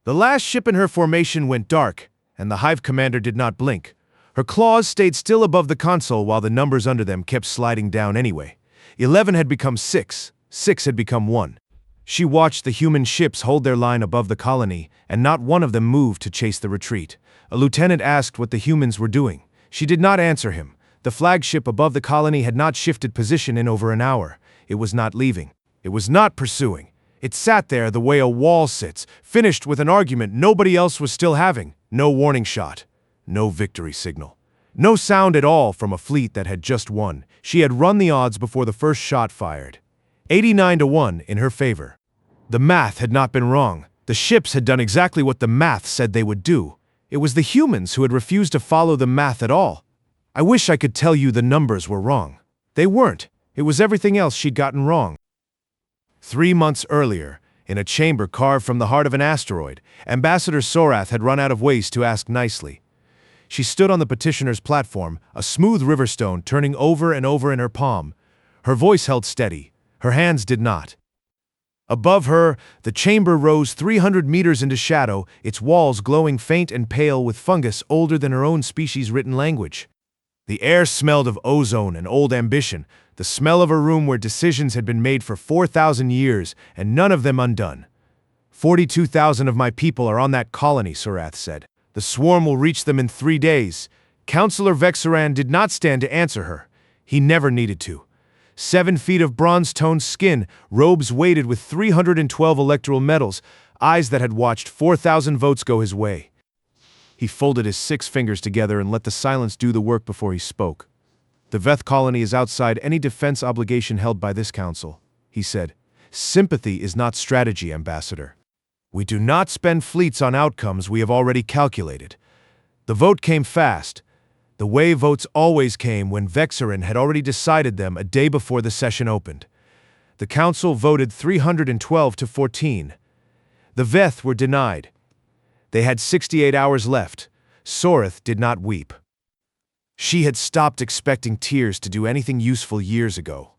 The last ship in her formation went dark, and the Hive commander did not blink. Her claws stayed still above the console while the numbers under them kept sliding down anyway. 11 had become 6, 6 had become 1. She watched the human ships hold their line above the colony, and not one of them moved to chase the retreat. A lieutenant asked what the humans were doing. She did not answer him. The flagship above the colony had not shifted position in over an hour. It was not leaving. It was not pursuing. It sat there the way a wall sits, finished with an argument nobody else was still having. No warning shot. No victory signal. No sound at all from a fleet that had just won. She had run the odds before the first shot fired. 89-1 in her favor. The math had not been wrong. The ships had done exactly what the math said they would do. It was the humans who had refused to follow the math at all. I wish I could tell you the numbers were wrong. They weren't. It was everything else she'd gotten wrong. 3 months earlier, in a chamber carved from the heart of an asteroid, Ambassador S.O.S had run out of ways to ask nicely. She stood on the petitioner's platform, a smooth riverstone turning over and over in her palm. Her voice held steady. Her hands did not. Above her, the chamber rose 300 meters into shadow, its walls glowing faint and pale with fungus older than her own species' written language. The air smelled of ozone and old ambition, the smell of a room where decisions had been made for 4,000 years and none of them undone. 42,000 of my people are on that colony, S.O.S said. The swarm will reach them in 3 days. Counselor Vexaran did not stand to answer her. He never needed to. 7 feet of bronze-toned skin, robes weighted with 312 electoral medals, eyes that had watched 4,000 votes go his way. He folded his 6 fingers together and let the silence do the work before he spoke. The Veth colony is outside any defense obligation held by this council, he said. Sympathy is not strategy, Ambassador. We do not spend fleets on outcomes we have already calculated. The vote came fast. The way votes always came when Vexaran had already decided them a day before the session opened. The council voted 312 to 14. The Veth were denied. They had 68 hours left. S.O.S did not weep. She had stopped expecting tears to do anything useful years ago.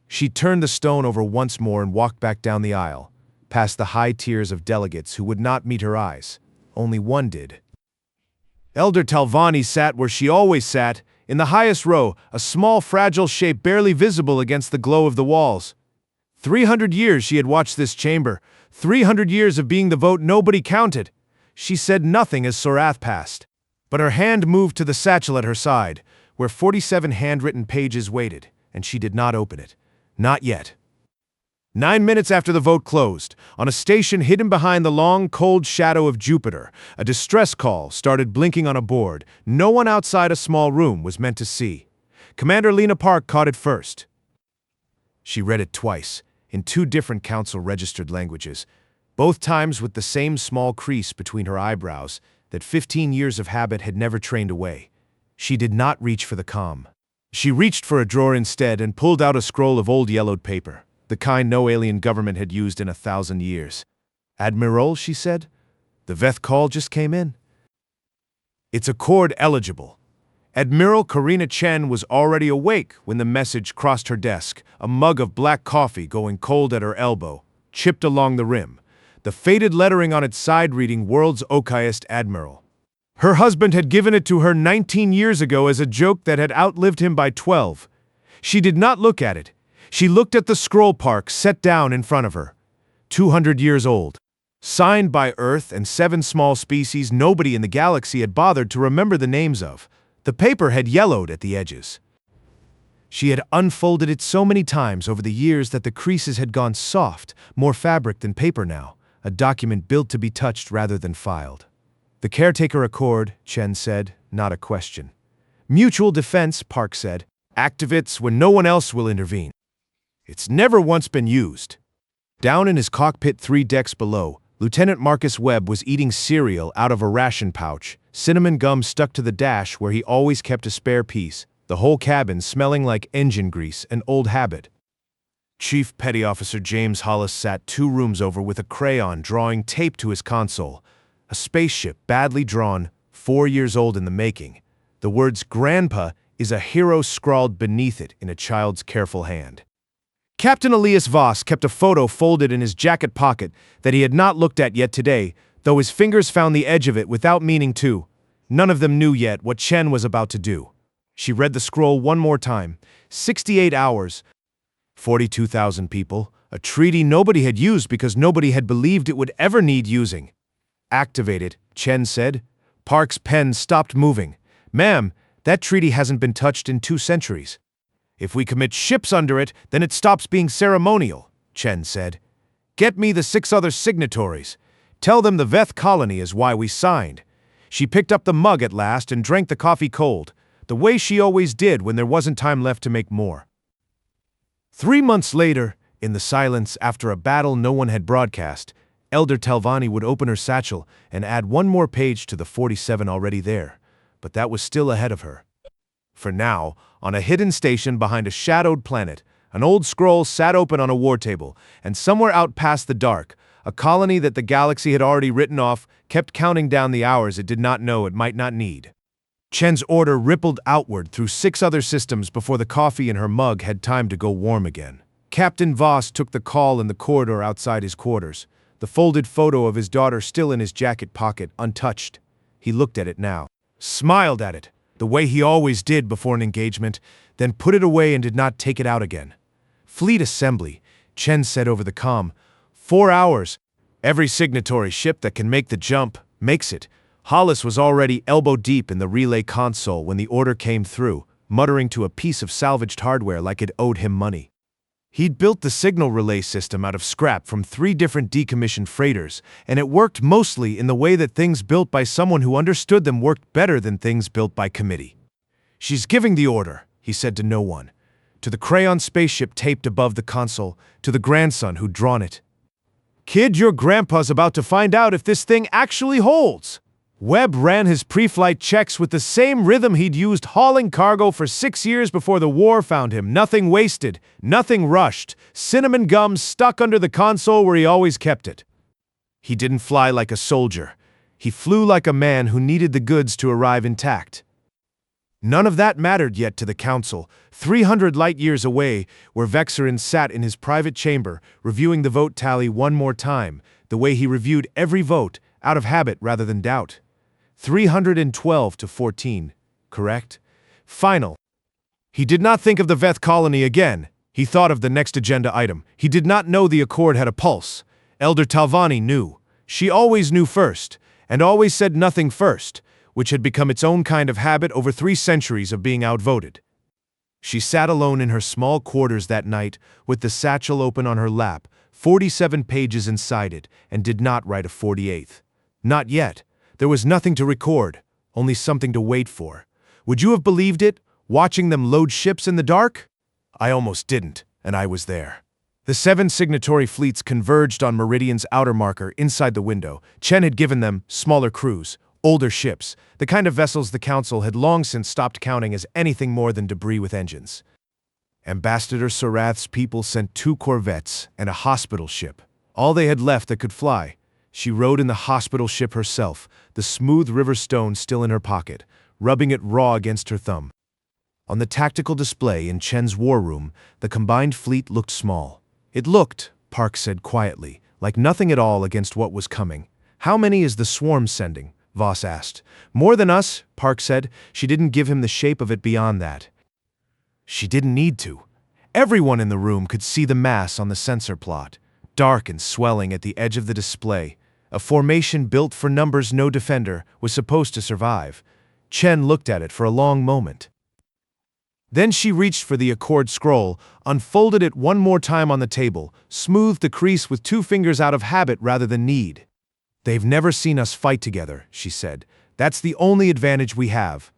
She turned the stone over once more and walked back down the aisle, past the high tiers of delegates who would not meet her eyes. Only one did. Elder Talvani sat where she always sat, in the highest row, a small, fragile shape barely visible against the glow of the walls. 300 years she had watched this chamber, 300 years of being the vote nobody counted. She said nothing as S.O.S passed, but her hand moved to the satchel at her side, where 47 handwritten pages waited, and she did not open it. Not yet. 9 minutes after the vote closed, on a station hidden behind the long, cold shadow of Jupiter, a distress call started blinking on a board no one outside a small room was meant to see. Commander Lena Park caught it first. She read it twice, in 2 different council-registered languages, both times with the same small crease between her eyebrows that 15 years of habit had never trained away. She did not reach for the comm. She reached for a drawer instead and pulled out a scroll of old yellowed paper, the kind no alien government had used in 1,000 years. Admiral, she said, the Veth call just came in. It's accord eligible. Admiral Karina Chen was already awake when the message crossed her desk, a mug of black coffee going cold at her elbow, chipped along the rim, the faded lettering on its side reading World's Okiest Admiral. Her husband had given it to her 19 years ago as a joke that had outlived him by 12. She did not look at it. She looked at the scroll park set down in front of her. 200 years old. Signed by Earth and 7 small species nobody in the galaxy had bothered to remember the names of. The paper had yellowed at the edges. She had unfolded it so many times over the years that the creases had gone soft, more fabric than paper now, a document built to be touched rather than filed. The caretaker accord, Chen said, not a question. Mutual defense, Park said. Activates when no one else will intervene. It's never once been used. Down in his cockpit 3 decks below, Lieutenant Marcus Webb was eating cereal out of a ration pouch, cinnamon gum stuck to the dash where he always kept a spare piece, the whole cabin smelling like engine grease, an old habit. Chief Petty Officer James Hollis sat 2 rooms over with a crayon drawing taped to his console. A spaceship badly drawn, 4 years old in the making. The words "Grandpa" is a hero scrawled beneath it in a child's careful hand. Captain Elias Voss kept a photo folded in his jacket pocket that he had not looked at yet today, though his fingers found the edge of it without meaning to. None of them knew yet what Chen was about to do. She read the scroll one more time. 68 hours. 42,000 people. A treaty nobody had used because nobody had believed it would ever need using. Activate it, Chen said. Park's pen stopped moving. Ma'am, that treaty hasn't been touched in 2 centuries. If we commit ships under it, then it stops being ceremonial, Chen said. Get me the 6 other signatories. Tell them the Veth colony is why we signed. She picked up the mug at last and drank the coffee cold, the way she always did when there wasn't time left to make more. 3 months later, in the silence after a battle no one had broadcast, Elder Talvani would open her satchel and add one more page to the 47 already there, but that was still ahead of her. For now, on a hidden station behind a shadowed planet, an old scroll sat open on a war table, and somewhere out past the dark, a colony that the galaxy had already written off kept counting down the hours it did not know it might not need. Chen's order rippled outward through 6 other systems before the coffee in her mug had time to go warm again. Captain Voss took the call in the corridor outside his quarters, the folded photo of his daughter still in his jacket pocket, untouched. He looked at it now, smiled at it, the way he always did before an engagement, then put it away and did not take it out again. Fleet assembly, Chen said over the comm. 4 hours. Every signatory ship that can make the jump makes it. Hollis was already elbow-deep in the relay console when the order came through, muttering to a piece of salvaged hardware like it owed him money. He'd built the signal relay system out of scrap from 3 different decommissioned freighters, and it worked mostly in the way that things built by someone who understood them worked better than things built by committee. She's giving the order, he said to no one. To the crayon spaceship taped above the console, to the grandson who'd drawn it. Kid, your grandpa's about to find out if this thing actually holds. Webb ran his pre-flight checks with the same rhythm he'd used hauling cargo for 6 years before the war found him. Nothing wasted, nothing rushed, cinnamon gum stuck under the console where he always kept it. He didn't fly like a soldier. He flew like a man who needed the goods to arrive intact. None of that mattered yet to the Council, 300 light-years away, where Vexerin sat in his private chamber, reviewing the vote tally one more time, the way he reviewed every vote, out of habit rather than doubt. 312 to 14, correct? Final. He did not think of the Veth colony again. He thought of the next agenda item. He did not know the Accord had a pulse. Elder Talvani knew. She always knew first, and always said nothing first, which had become its own kind of habit over 3 centuries of being outvoted. She sat alone in her small quarters that night, with the satchel open on her lap, 47 pages inside it, and did not write a 48th. Not yet. There was nothing to record, only something to wait for. Would you have believed it, watching them load ships in the dark? I almost didn't, and I was there. The 7 signatory fleets converged on Meridian's outer marker inside the window. Chen had given them smaller crews, older ships, the kind of vessels the Council had long since stopped counting as anything more than debris with engines. Ambassador Sarath's people sent 2 corvettes and a hospital ship, all they had left that could fly. She rode in the hospital ship herself, the smooth river stone still in her pocket, rubbing it raw against her thumb. On the tactical display in Chen's war room, the combined fleet looked small. It looked, Park said quietly, like nothing at all against what was coming. How many is the swarm sending? Voss asked. More than us, Park said. She didn't give him the shape of it beyond that. She didn't need to. Everyone in the room could see the mass on the sensor plot, dark and swelling at the edge of the display. A formation built for numbers no defender was supposed to survive. Chen looked at it for a long moment. Then she reached for the Accord scroll, unfolded it one more time on the table, smoothed the crease with 2 fingers out of habit rather than need. They've never seen us fight together, she said. That's the only advantage we have.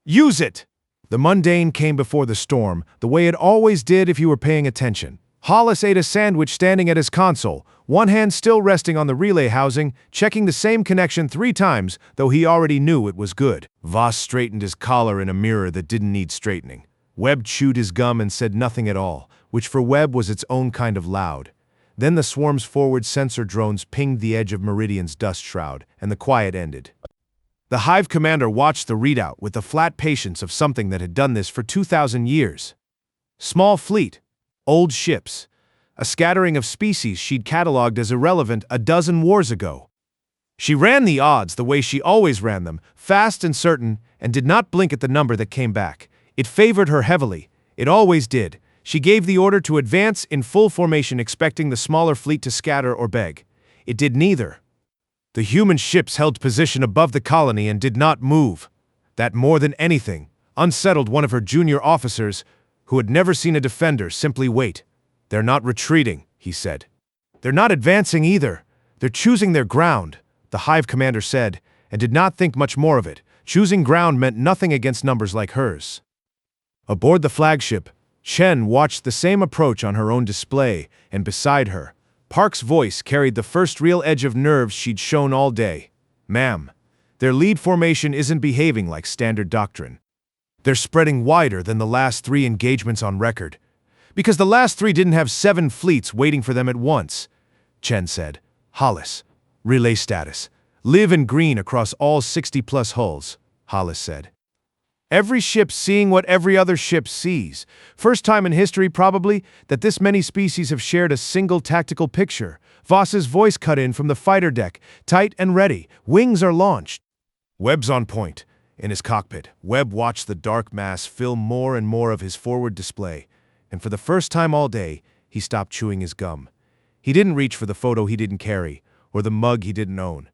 Use it! The mundane came before the storm, the way it always did if you were paying attention. Hollis ate a sandwich standing at his console, one hand still resting on the relay housing, checking the same connection 3 times, though he already knew it was good. Voss straightened his collar in a mirror that didn't need straightening. Webb chewed his gum and said nothing at all, which for Webb was its own kind of loud. Then the swarm's forward sensor drones pinged the edge of Meridian's dust shroud, and the quiet ended. The Hive commander watched the readout with the flat patience of something that had done this for 2,000 years. Small fleet. Old ships. A scattering of species she'd catalogued as irrelevant a dozen wars ago. She ran the odds the way she always ran them, fast and certain, and did not blink at the number that came back. It favored her heavily. It always did. She gave the order to advance in full formation, expecting the smaller fleet to scatter or beg. It did neither. The human ships held position above the colony and did not move. That, more than anything, unsettled one of her junior officers, who had never seen a defender simply wait. "They're not retreating," he said. "They're not advancing either. They're choosing their ground," the Hive commander said, and did not think much more of it. Choosing ground meant nothing against numbers like hers. Aboard the flagship, Chen watched the same approach on her own display, and beside her, Park's voice carried the first real edge of nerves she'd shown all day. "Ma'am, their lead formation isn't behaving like standard doctrine. They're spreading wider than the last 3 engagements on record. Because the last 3 didn't have 7 fleets waiting for them at once," Chen said. "Hollis, relay status. Live in green across all 60-plus hulls," Hollis said. "Every ship seeing what every other ship sees. First time in history, probably, that this many species have shared a single tactical picture." Voss's voice cut in from the fighter deck. "Tight and ready. Wings are launched." Webb's on point. In his cockpit, Webb watched the dark mass fill more and more of his forward display, and for the first time all day, he stopped chewing his gum. He didn't reach for the photo he didn't carry, or the mug he didn't own.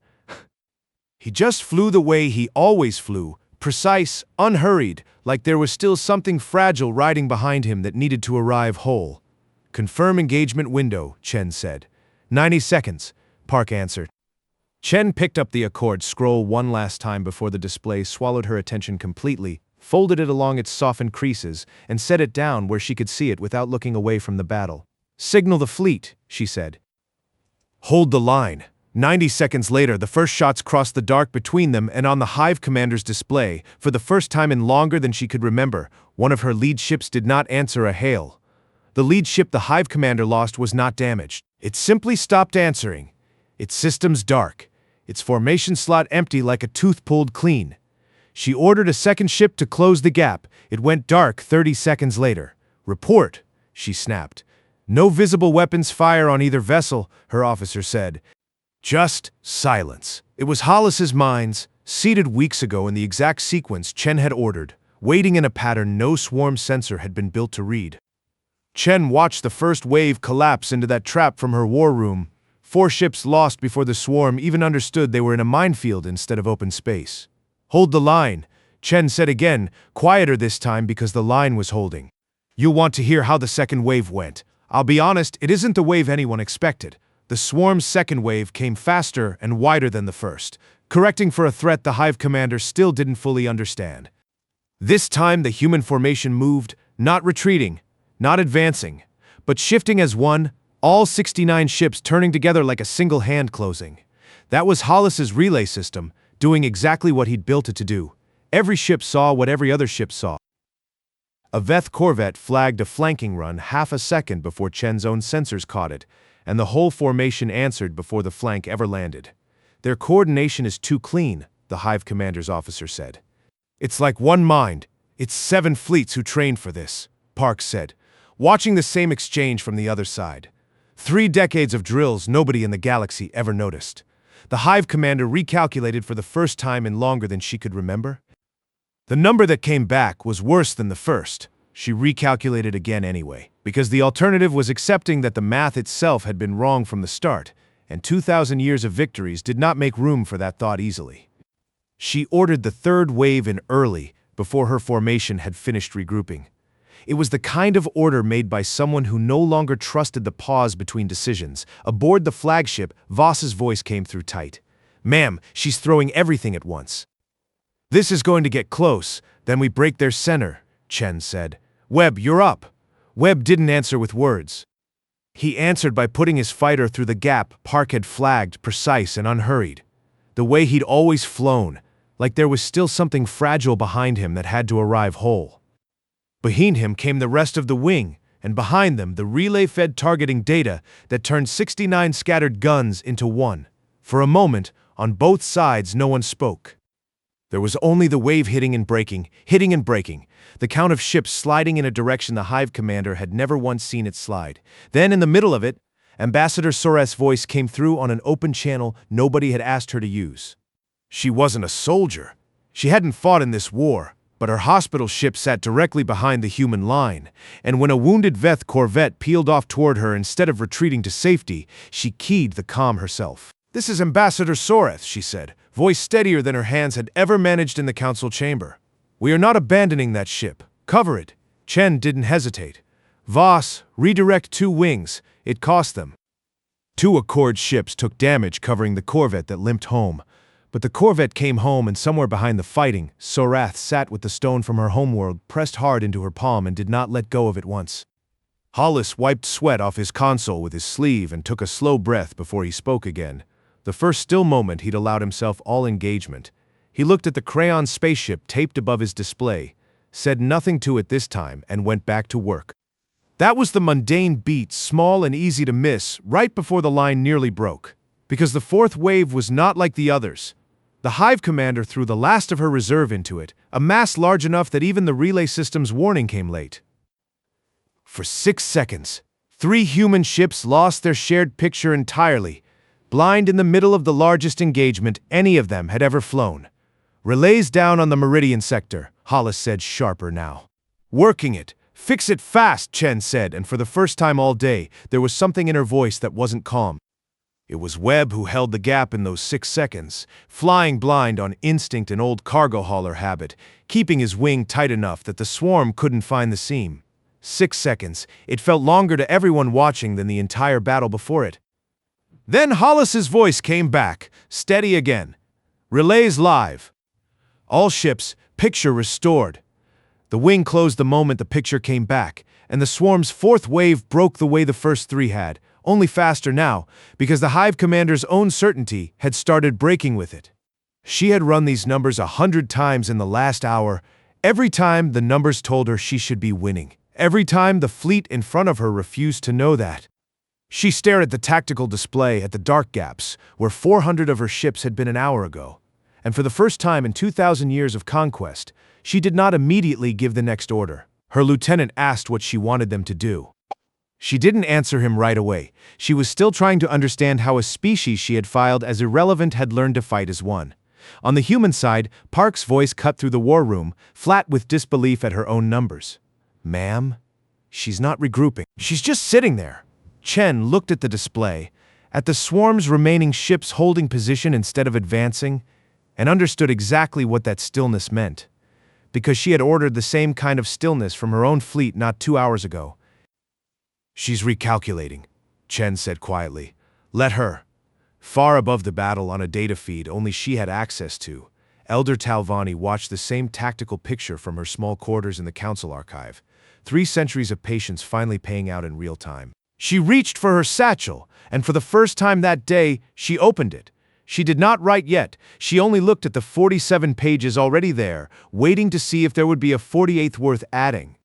He just flew the way he always flew, precise, unhurried, like there was still something fragile riding behind him that needed to arrive whole. "Confirm engagement window," Chen said. 90 seconds, Park answered. Chen picked up the Accord scroll one last time before the display swallowed her attention completely, folded it along its softened creases, and set it down where she could see it without looking away from the battle. "Signal the fleet," she said. "Hold the line." 90 seconds later, the first shots crossed the dark between them, and on the Hive commander's display, for the first time in longer than she could remember, one of her lead ships did not answer a hail. The lead ship the Hive commander lost was not damaged. It simply stopped answering. Its systems dark. Its formation slot empty like a tooth pulled clean. She ordered a second ship to close the gap. It went dark 30 seconds later. "Report," she snapped. "No visible weapons fire on either vessel," her officer said. Just silence. It was Hollis's mines, seated weeks ago in the exact sequence Chen had ordered, waiting in a pattern no swarm sensor had been built to read. Chen watched the first wave collapse into that trap from her war room. 4 ships lost before the swarm even understood they were in a minefield instead of open space. "Hold the line," Chen said again, quieter this time because the line was holding. "You'll want to hear how the second wave went. I'll be honest, it isn't the wave anyone expected. The swarm's second wave came faster and wider than the first, correcting for a threat the Hive commander still didn't fully understand. This time the human formation moved, not retreating, not advancing, but shifting as one, all 69 ships turning together like a single hand closing. That was Hollis's relay system, doing exactly what he'd built it to do. Every ship saw what every other ship saw. A Veth corvette flagged a flanking run half a second before Chen's own sensors caught it, and the whole formation answered before the flank ever landed. "Their coordination is too clean," the Hive commander's officer said. "It's like one mind. It's 7 fleets who trained for this," Park said, watching the same exchange from the other side. 3 decades of drills nobody in the galaxy ever noticed. The Hive commander recalculated for the first time in longer than she could remember. The number that came back was worse than the first. She recalculated again anyway, because the alternative was accepting that the math itself had been wrong from the start, and 2,000 years of victories did not make room for that thought easily. She ordered the third wave in early, before her formation had finished regrouping. It was the kind of order made by someone who no longer trusted the pause between decisions. Aboard the flagship, Voss's voice came through tight. "Ma'am, she's throwing everything at once." "This is going to get close, then we break their center," Chen said. "Webb, you're up." Webb didn't answer with words. He answered by putting his fighter through the gap Park had flagged, precise and unhurried. The way he'd always flown, like there was still something fragile behind him that had to arrive whole. Behind him came the rest of the wing, and behind them the relay-fed targeting data that turned 69 scattered guns into one. For a moment, on both sides no one spoke. There was only the wave hitting and breaking, the count of ships sliding in a direction the Hive commander had never once seen it slide. Then in the middle of it, Ambassador S.O.S' voice came through on an open channel nobody had asked her to use. She wasn't a soldier. She hadn't fought in this war, but her hospital ship sat directly behind the human line, and when a wounded Veth corvette peeled off toward her instead of retreating to safety, she keyed the comm herself. "This is Ambassador S.O.S," she said, voice steadier than her hands had ever managed in the council chamber. "We are not abandoning that ship. Cover it." Chen didn't hesitate. "Voss, redirect 2 wings. It cost them." 2 Accord ships took damage covering the corvette that limped home. But the corvette came home, and somewhere behind the fighting, Sorath sat with the stone from her homeworld pressed hard into her palm and did not let go of it once. Hollis wiped sweat off his console with his sleeve and took a slow breath before he spoke again. The first still moment he'd allowed himself all engagement. He looked at the crayon spaceship taped above his display, said nothing to it this time, and went back to work. That was the mundane beat, small and easy to miss, right before the line nearly broke. Because the 4th wave was not like the others. The Hive commander threw the last of her reserve into it, a mass large enough that even the relay system's warning came late. For 6 seconds, 3 human ships lost their shared picture entirely, blind in the middle of the largest engagement any of them had ever flown. "Relays down on the Meridian sector," Hollis said, sharper now. "Working it. Fix it fast," Chen said, and for the first time all day, there was something in her voice that wasn't calm. It was Webb who held the gap in those 6 seconds, flying blind on instinct and old cargo hauler habit, keeping his wing tight enough that the swarm couldn't find the seam. 6 seconds. It felt longer to everyone watching than the entire battle before it. Then Hollis's voice came back, steady again. "Relays live. All ships, picture restored." The wing closed the moment the picture came back, and the swarm's 4th wave broke the way the first 3 had, only faster now, because the Hive commander's own certainty had started breaking with it. She had run these numbers 100 times in the last hour. Every time the numbers told her she should be winning. Every time the fleet in front of her refused to know that. She stared at the tactical display at the dark gaps, where 400 of her ships had been an hour ago. And for the first time in 2,000 years of conquest, she did not immediately give the next order. Her lieutenant asked what she wanted them to do. She didn't answer him right away. She was still trying to understand how a species she had filed as irrelevant had learned to fight as one. On the human side, Park's voice cut through the war room, flat with disbelief at her own numbers. "Ma'am? She's not regrouping. She's just sitting there." Chen looked at the display, at the swarm's remaining ships holding position instead of advancing, and understood exactly what that stillness meant. Because she had ordered the same kind of stillness from her own fleet not 2 hours ago. "She's recalculating," Chen said quietly. "Let her." Far above the battle on a data feed only she had access to, Elder Talvani watched the same tactical picture from her small quarters in the council archive. 3 centuries of patience finally paying out in real time. She reached for her satchel, and for the first time that day, she opened it. She did not write yet. She only looked at the 47 pages already there, waiting to see if there would be a 48th worth adding.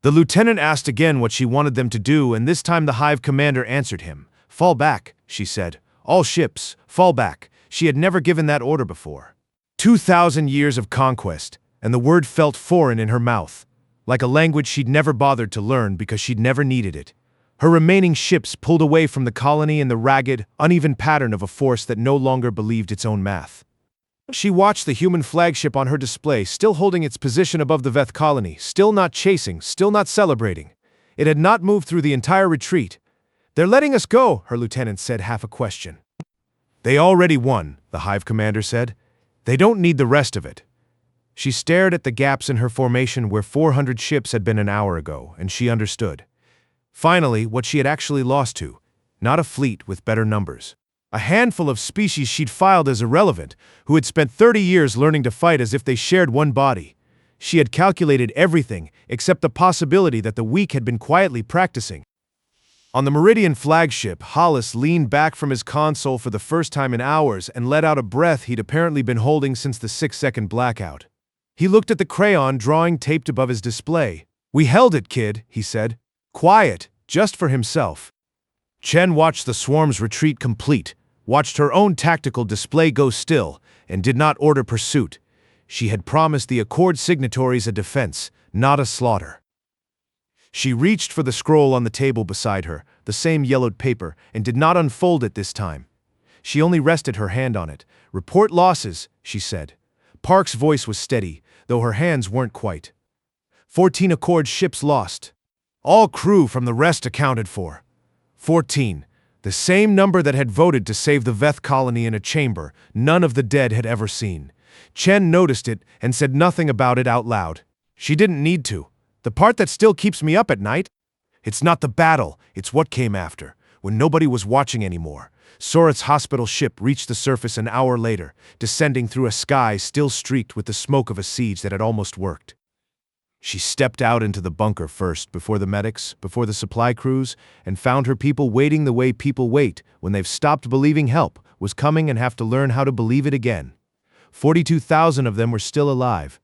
The lieutenant asked again what she wanted them to do, and this time the Hive commander answered him. "Fall back," she said. "All ships, fall back." She had never given that order before. 2,000 years of conquest, and the word felt foreign in her mouth, like a language she'd never bothered to learn because she'd never needed it. Her remaining ships pulled away from the colony in the ragged, uneven pattern of a force that no longer believed its own math. She watched the human flagship on her display, still holding its position above the Veth colony, still not chasing, still not celebrating. It had not moved through the entire retreat. "They're letting us go," her lieutenant said, half a question. "They already won," the Hive commander said. "They don't need the rest of it." She stared at the gaps in her formation where 400 ships had been an hour ago, and she understood. Finally, what she had actually lost to. Not a fleet with better numbers. A handful of species she'd filed as irrelevant, who had spent 30 years learning to fight as if they shared one body. She had calculated everything except the possibility that the weak had been quietly practicing. On the Meridian flagship, Hollis leaned back from his console for the first time in hours and let out a breath he'd apparently been holding since the 6-second blackout. He looked at the crayon drawing taped above his display. "We held it, kid," he said. Quiet, just for himself. Chen watched the swarm's retreat complete, watched her own tactical display go still, and did not order pursuit. She had promised the Accord signatories a defense, not a slaughter. She reached for the scroll on the table beside her, the same yellowed paper, and did not unfold it this time. She only rested her hand on it. "Report losses," she said. Park's voice was steady, though her hands weren't quite. 14 Accord ships lost. All crew from the rest accounted for. 14. The same number that had voted to save the Veth colony in a chamber none of the dead had ever seen. Chen noticed it and said nothing about it out loud. She didn't need to. The part that still keeps me up at night? It's not the battle, it's what came after, when nobody was watching anymore. S.O.S. hospital ship reached the surface an hour later, descending through a sky still streaked with the smoke of a siege that had almost worked. She stepped out into the bunker first, before the medics, before the supply crews, and found her people waiting the way people wait when they've stopped believing help was coming and have to learn how to believe it again. 42,000 of them were still alive.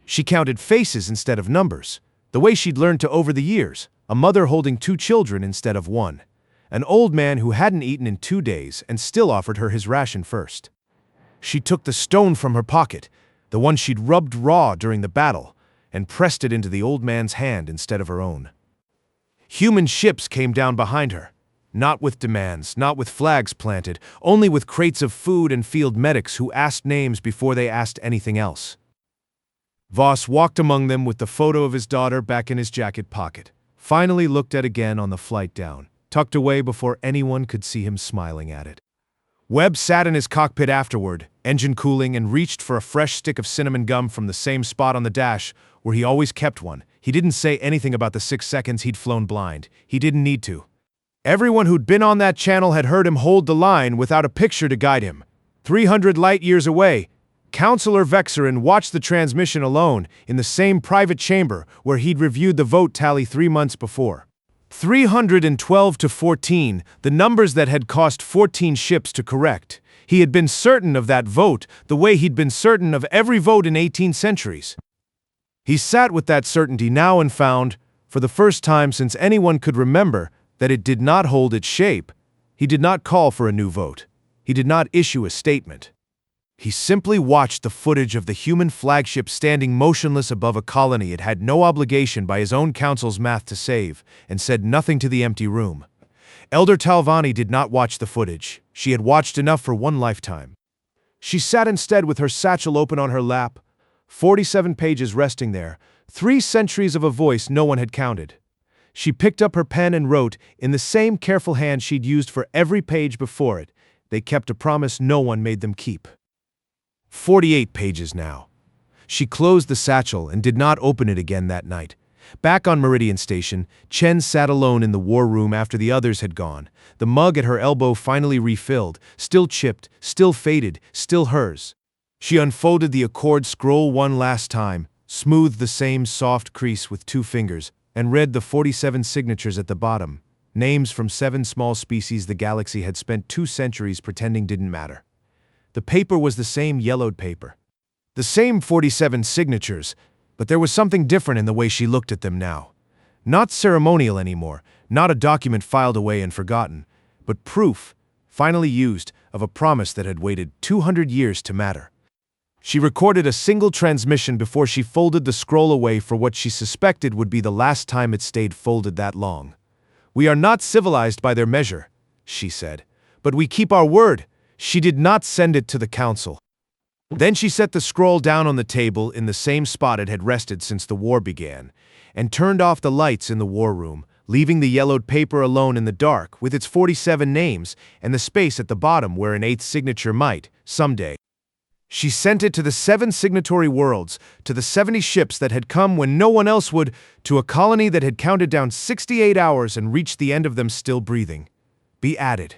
She counted faces instead of numbers, the way she'd learned to over the years, a mother holding 2 children instead of 1. An old man who hadn't eaten in 2 days and still offered her his ration first. She took the stone from her pocket, the one she'd rubbed raw during the battle, and pressed it into the old man's hand instead of her own. Human ships came down behind her, not with demands, not with flags planted, only with crates of food and field medics who asked names before they asked anything else. Voss walked among them with the photo of his daughter back in his jacket pocket, finally looked at again on the flight down, tucked away before anyone could see him smiling at it. Webb sat in his cockpit afterward, engine cooling, and reached for a fresh stick of cinnamon gum from the same spot on the dash where he always kept one. He didn't say anything about the 6 seconds he'd flown blind. He didn't need to. Everyone who'd been on that channel had heard him hold the line without a picture to guide him. 300 light-years away, Counselor Vexerin watched the transmission alone in the same private chamber where he'd reviewed the vote tally 3 months before. 312 to 14, the numbers that had cost 14 ships to correct. He had been certain of that vote the way he'd been certain of every vote in 18 centuries. He sat with that certainty now and found, for the first time since anyone could remember, that it did not hold its shape. He did not call for a new vote. He did not issue a statement. He simply watched the footage of the human flagship standing motionless above a colony it had no obligation by his own council's math to save, and said nothing to the empty room. Elder Talvani did not watch the footage. She had watched enough for one lifetime. She sat instead with her satchel open on her lap, 47 pages resting there, 3 centuries of a voice no one had counted. She picked up her pen and wrote, in the same careful hand she'd used for every page before it. They kept a promise no one made them keep. 48 pages now. She closed the satchel and did not open it again that night. Back on Meridian Station, Chen sat alone in the war room after the others had gone, the mug at her elbow finally refilled, still chipped, still faded, still hers. She unfolded the Accord scroll one last time, smoothed the same soft crease with 2 fingers, and read the 47 signatures at the bottom, names from 7 small species the galaxy had spent 2 centuries pretending didn't matter. The paper was the same yellowed paper. The same 47 signatures, but there was something different in the way she looked at them now. Not ceremonial anymore, not a document filed away and forgotten, but proof, finally used, of a promise that had waited 200 years to matter. She recorded a single transmission before she folded the scroll away for what she suspected would be the last time it stayed folded that long. "We are not civilized by their measure," she said, "but we keep our word." She did not send it to the council. Then she set the scroll down on the table in the same spot it had rested since the war began, and turned off the lights in the war room, leaving the yellowed paper alone in the dark with its 47 names and the space at the bottom where an 8th signature might, someday. She sent it to the 7 signatory worlds, to the 70 ships that had come when no one else would, to a colony that had counted down 68 hours and reached the end of them still breathing. Be added.